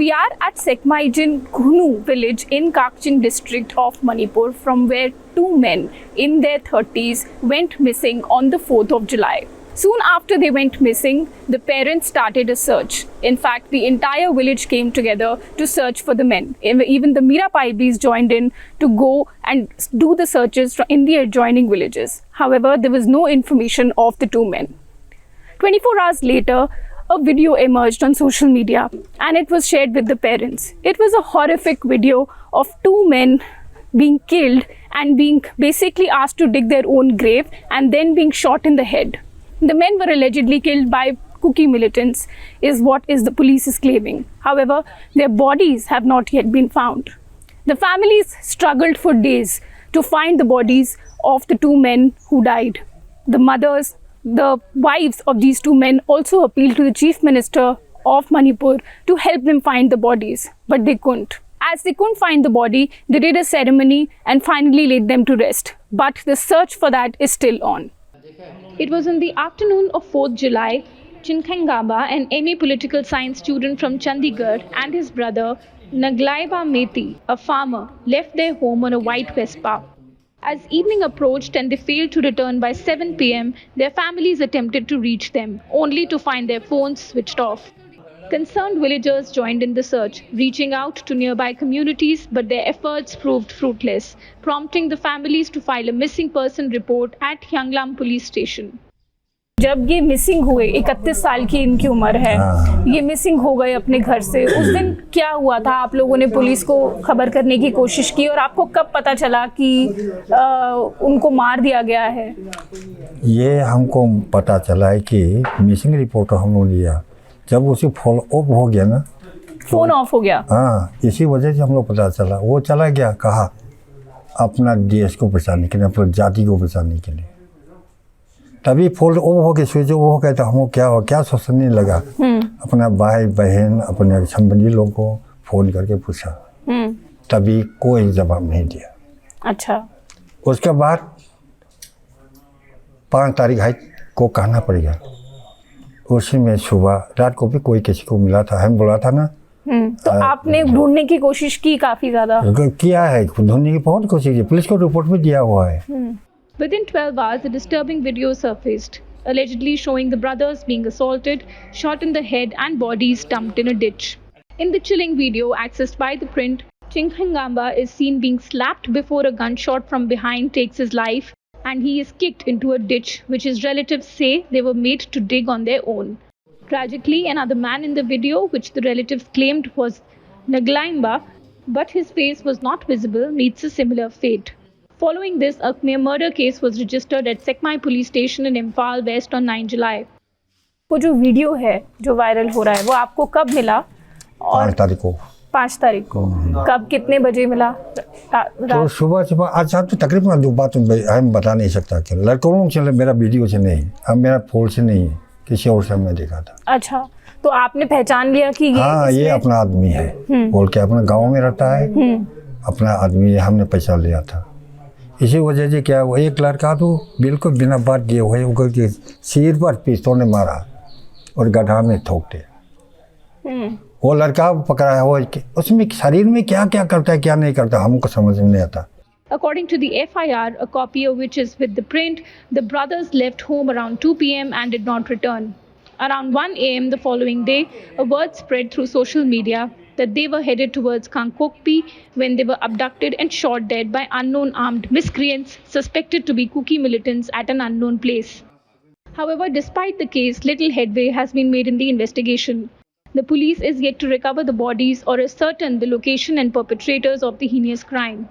We are at Sekmaijin Khunu village in Kakching district of Manipur, from where two men in their 30s went missing on the 4th of July. Soon after they went missing, the parents started a search. In fact, the entire village came together to search for the men. Even the Mira Paibis joined in to go and do the searches in the adjoining villages. However, there was no information of the two men. 24 hours later, a video emerged on social media and it was shared with the parents. It was a horrific video of two men being killed and being basically asked to dig their own grave and then being shot in the head. The men were allegedly killed by Kuki militants, is what the police is claiming. However, their bodies have not yet been found. The families struggled for days to find the bodies of the two men who died. The mothers, the wives of these two men also appealed to the Chief Minister of Manipur to help them find the bodies, but they couldn't. As they couldn't find the body, they did a ceremony and finally laid them to rest. But the search for that is still on. It was in the afternoon of 4th July, Chinkhangaba, an MA political science student from Chandigarh, and his brother, Naglaiba Meitei, a farmer, left their home on a white Vespa. As evening approached and they failed to return by 7 p.m., their families attempted to reach them, only to find their phones switched off. Concerned villagers joined in the search, reaching out to nearby communities, but their efforts proved fruitless, prompting the families to file a missing person report at Hyanglam police station. जब ये missing हुए, 31 साल की इनकी उम्र है, ये missing हो गए अपने घर से, उस दिन क्या हुआ था? आप लोगों ने पुलिस को खबर करने की कोशिश की और आपको कब पता चला कि उनको मार दिया गया है? ये हमको पता चला है कि मिसिंग रिपोर्ट हमने लिया जब उसे फोन ऑफ हो गया ना, फोन ऑफ हो गया। हाँ, इसी वजह से हम लोग पता चला। वो चला गया कहा अपना देश को बचाने के लिए, अपनी जाति को बचाने के लिए। तभी फोन ऑफ हो गया, स्विच ऑफ हो गया, तो हमको क्या सोचने लगा। अपना भाई बहन अपने संबंधी लोगों को फोन करके पूछा, तभी कोई जवाब नहीं दिया। अच्छा, उसके बाद 5 तारीख है को कहना पड़ेगा। उसी में सुबह रात को भी कोई किसी को मिला था, हम बोला था ना। तो आपने ढूंढने की कोशिश की काफी ज्यादा? किया है, ढूंढने की बहुत कोशिश की, पुलिस को रिपोर्ट भी दिया हुआ है। Within 12 hours, a disturbing video surfaced, allegedly showing the brothers being assaulted, shot in the head, and bodies dumped in a ditch. In the chilling video accessed by ThePrint, Chinkhangaba is seen being slapped before a gunshot from behind takes his life, and he is kicked into a ditch which his relatives say they were made to dig on their own. Tragically, another man in the video, which the relatives claimed was Naglaimba, but his face was not visible, meets a similar fate. Following this, a murder case was registered at Sekmai police station in Imphal West on 9 July. वो जो video है जो viral हो रहा है, वो आपको कब मिला? 5 तारीख को। 5 तारीख को कब, कितने बजे मिला? तो सुबह आज तो तकरीबन 2 बात हम बता नहीं सकता कि लड़कों से मेरा वीडियो से नहीं, अब मेरा फोन से नहीं, किसी और से मैं देखा था। अच्छा, तो आपने पहचान लिया कि ये अपना आदमी है बोल के, अपना गांव में रहता है, अपना आदमी है, हमने पैसा लिया था। इसी वजह से क्या वो एक लड़का तो बिल्कुल बिना बात दिए हुए उगर के सिर पर पिस्तौल ने मारा और गड्ढा में ठोक दिया। वो लड़का पकड़ा है, वो उसमें शरीर में क्या क्या करता है क्या नहीं करता हमको समझ में नहीं आता। According to the FIR, a copy of which is with ThePrint, the brothers left home around 2 p.m. and did not return. Around 1 a.m. the following day, a word spread through social media that they were headed towards Kangkokpi when they were abducted and shot dead by unknown armed miscreants suspected to be Kuki militants at an unknown place. However, despite the case, little headway has been made in the investigation. The police is yet to recover the bodies or ascertain the location and perpetrators of the heinous crime.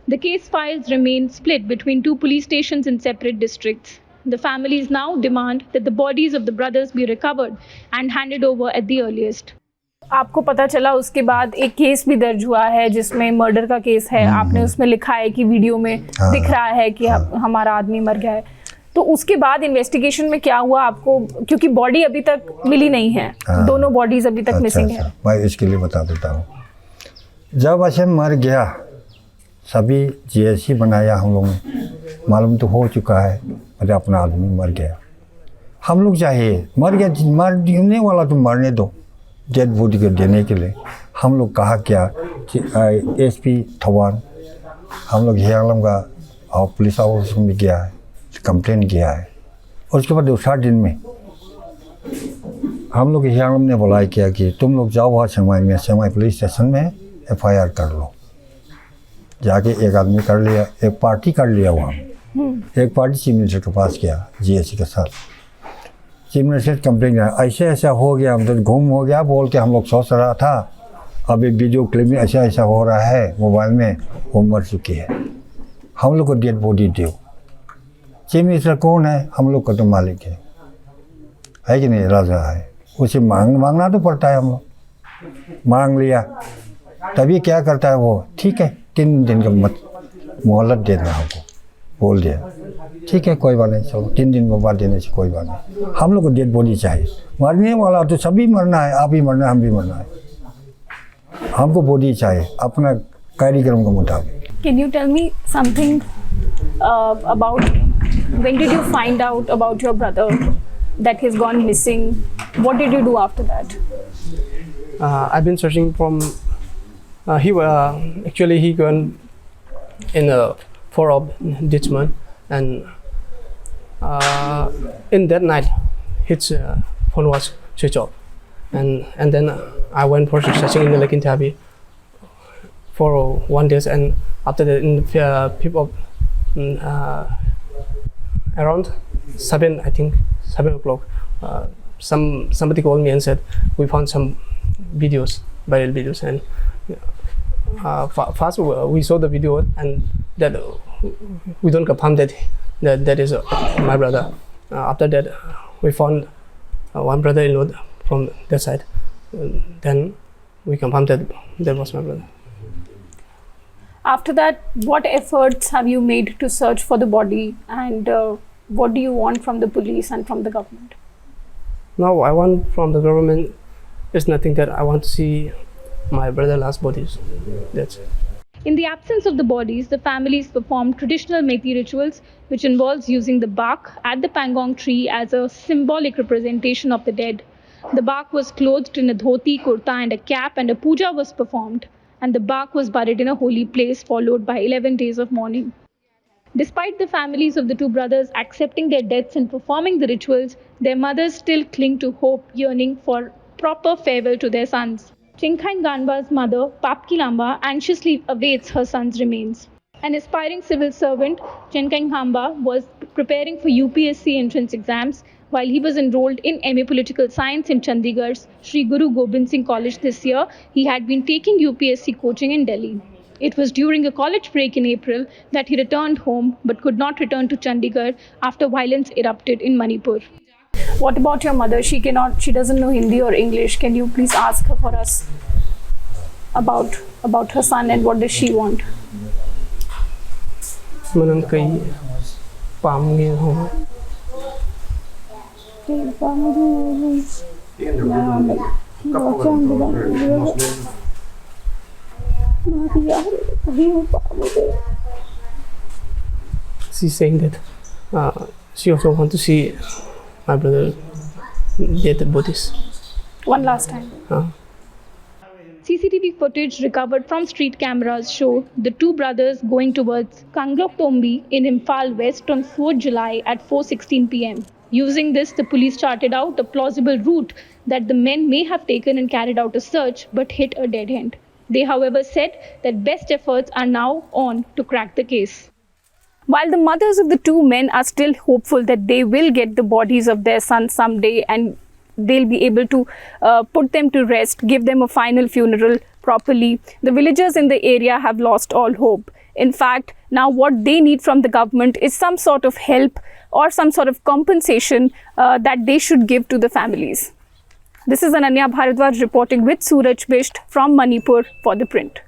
The case files remain split between 2 police stations in separate districts. The families now demand that the bodies of the brothers be recovered and handed over at the earliest. आपको पता चला उसके बाद एक case भी दर्ज हुआ है जिसमें मर्डर का केस है, आपने उसमें लिखा है कि वीडियो में दिख रहा है कि हमारा आदमी मर गया है। तो उसके बाद इन्वेस्टिगेशन में क्या हुआ आपको, क्योंकि बॉडी अभी तक मिली नहीं है, दोनों बॉडीज अभी तक मिसिंग है। मैं इसके लिए बता देता हूँ, जब ऐसे मर गया सभी जीएससी बनाया हम लोग ने, मालूम तो हो चुका है अरे अपना आदमी मर गया। हम लोग चाहिए मर गया, मरने वाला तो मरने दो, डेड बॉडी को देने के लिए हम लोग कहा क्या एसपी थवान हम लोग हियांगलम का और पुलिस ऑफिस में गया है, कंप्लेन किया है। और उसके बाद 2-4 दिन में हम लोग हियांगलम ने बुलाया किया कि तुम लोग जाओ वहाँ सेंगमाई पुलिस स्टेशन में FIR कर लो। जाके एक आदमी कर लिया, एक पार्टी कर लिया वहाँ। एक पार्टी चीफ मिनिस्टर के पास गया GSC के साथ। चीफ मिनिस्टर कंप्लेन किया ऐसे ऐसा हो गया, हम तो घूम हो गया बोल के हम लोग सोच रहा था। अभी वीडियो क्लिप में ऐसा ऐसा हो रहा है मोबाइल में, वो मर चुकी है, हम लोग को डेड बॉडी दो। चीफ मिनिस्टर कौन है? हम लोग का तो मालिक है कि नहीं, राजा है। उसे मांगना तो पड़ता है। हम लोग मांग लिया, तभी क्या करता है वो, ठीक है 3 दिन का मोहलत देना हमको बोल दिया। ठीक है कोई बात नहीं, चलो 3 दिन में बाद देने से कोई बात नहीं। हम लोग को डेड बॉडी चाहिए। मरने वाला तो सभी मरना है, आप भी मरना है, हम भी मरना है। हमको बॉडी चाहिए अपना कार्यक्रम के मुताबिक। Can you tell me something about when did you find out about your brother that he's gone missing? What did you do after that? I've been searching from. Actually he gone in 4 of this month, and in that night his phone was switched off, and then I went for searching in the Lake Intabi for 1 day, and after that in people around 7, I think 7 o'clock, somebody called me and said we found some videos, viral videos, and first we saw the video and that we don't confirm that is my brother. After that we found one brother-in-law from that side, then we confirmed that was my brother. After that, what efforts have you made to search for the body, and what do you want from the police and from the government? Now I want from the government is nothing, that I want to see my brother's last bodies. That's it. In the absence of the bodies, the families performed traditional Meitei rituals, which involves using the bark at the pangong tree as a symbolic representation of the dead. The bark was clothed in a dhoti, kurta and a cap, and a puja was performed, and the bark was buried in a holy place, followed by 11 days of mourning. Despite the families of the 2 brothers accepting their deaths and performing the rituals, their mothers still cling to hope, yearning for proper farewell to their sons. Chinkhai Ganba's mother, Papki Lamba, anxiously awaits her son's remains. An aspiring civil servant, Chinkhai Gamba was preparing for UPSC entrance exams while he was enrolled in MA Political Science in Chandigarh's Sri Guru Gobind Singh College this year. He had been taking UPSC coaching in Delhi. It was during a college break in April that he returned home but could not return to Chandigarh after violence erupted in Manipur. What about your mother? She doesn't know Hindi or English. Can you please ask her for us about her son and what does she want? Mình kỹ bám nghe không? She's saying that she also wants to see my brother dead bodies. One last time. CCTV footage recovered from street cameras show the 2 brothers going towards Kanglok Tombi in Imphal West on 4 July at 4:16 p.m. Using this, the police charted out a plausible route that the men may have taken and carried out a search but hit a dead end. They, however, said that best efforts are now on to crack the case. While the mothers of the 2 men are still hopeful that they will get the bodies of their sons someday and they'll be able to put them to rest, give them a final funeral properly, the villagers in the area have lost all hope. In fact, now what they need from the government is some sort of help or some sort of compensation that they should give to the families. This is Ananya Bharadwaj reporting with Suraj Bisht from Manipur for ThePrint.